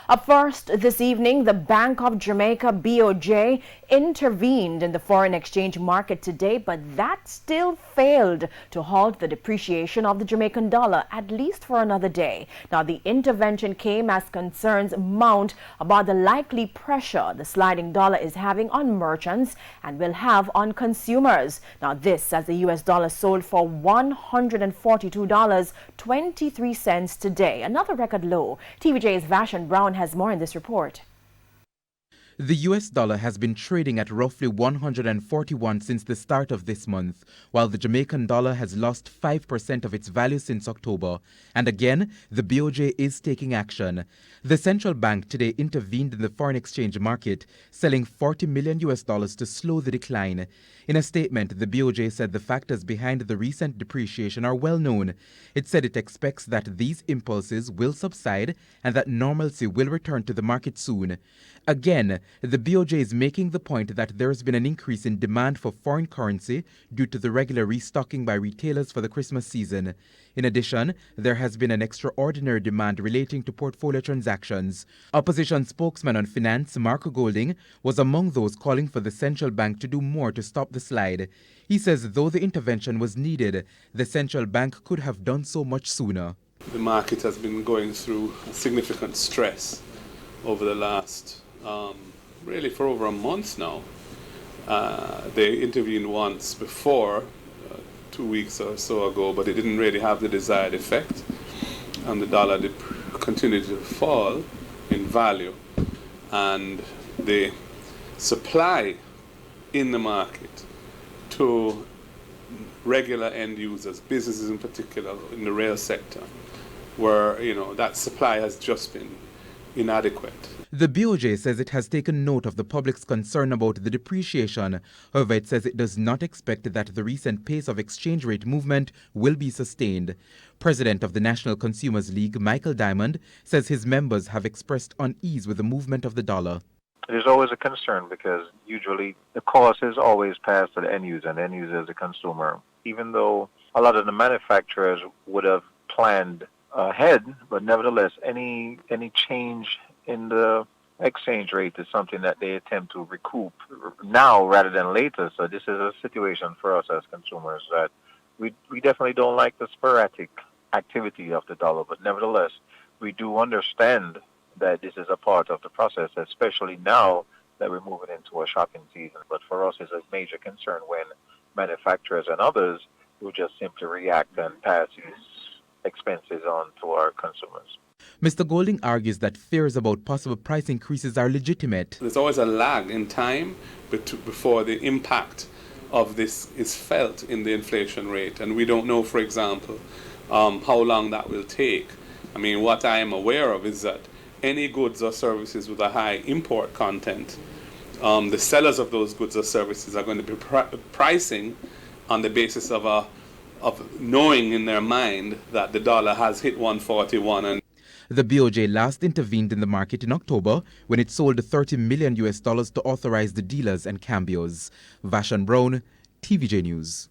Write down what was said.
Up first this evening, the Bank of Jamaica BOJ intervened in the foreign exchange market today, but that still failed to halt the depreciation of the Jamaican dollar, at least for another day. Now, the intervention came as concerns mount about the likely pressure the sliding dollar is having on merchants and will have on consumers. Now, this as the US dollar sold for $142.23 today, another record low. TVJ's Vashon Brown has more in this report. The US dollar has been trading at roughly 141 since the start of this month, while the Jamaican dollar has lost 5% of its value since October. And again, the BOJ is taking action. The central bank today intervened in the foreign exchange market, selling $40 million to slow the decline. In a statement, the BOJ said the factors behind the recent depreciation are well known. It said it expects that these impulses will subside and that normalcy will return to the market soon. Again, the BOJ is making the point that there has been an increase in demand for foreign currency due to the regular restocking by retailers for the Christmas season. In addition, there has been an extraordinary demand relating to portfolio transactions. Opposition spokesman on finance, Mark Golding, was among those calling for the central bank to do more to stop the slide. He says though the intervention was needed, the central bank could have done so much sooner. The market has been going through significant stress over the last really for over a month now. They intervened once before, 2 weeks or so ago, but it didn't really have the desired effect, and the dollar did continue to fall in value, and the supply in the market to regular end users, businesses in particular, in the rail sector, where that supply has just been inadequate. The BOJ says it has taken note of the public's concern about the depreciation. However, it says it does not expect that the recent pace of exchange rate movement will be sustained. President of the National Consumers League, Michael Diamond, says his members have expressed unease with the movement of the dollar. There's always a concern because usually the cost is always passed to the end user, and the end user is the consumer. Even though a lot of the manufacturers would have planned ahead, but nevertheless, any change in the exchange rate is something that they attempt to recoup now rather than later. So this is a situation for us as consumers that we definitely don't like the sporadic activity of the dollar, but nevertheless, we do understand that this is a part of the process, especially now that we're moving into a shopping season. But for us, it's a major concern when manufacturers and others will just simply react and pass these expenses on to our consumers. Mr. Golding argues that fears about possible price increases are legitimate. There's always a lag in time before the impact of this is felt in the inflation rate, and we don't know, for example, how long that will take. I mean, what I am aware of is that any goods or services with a high import content, the sellers of those goods or services are going to be pricing on the basis of knowing in their mind that the dollar has hit 141. And the BOJ last intervened in the market in October when it sold $30 million to authorize the dealers and cambios. Vashon Brown, TVJ News.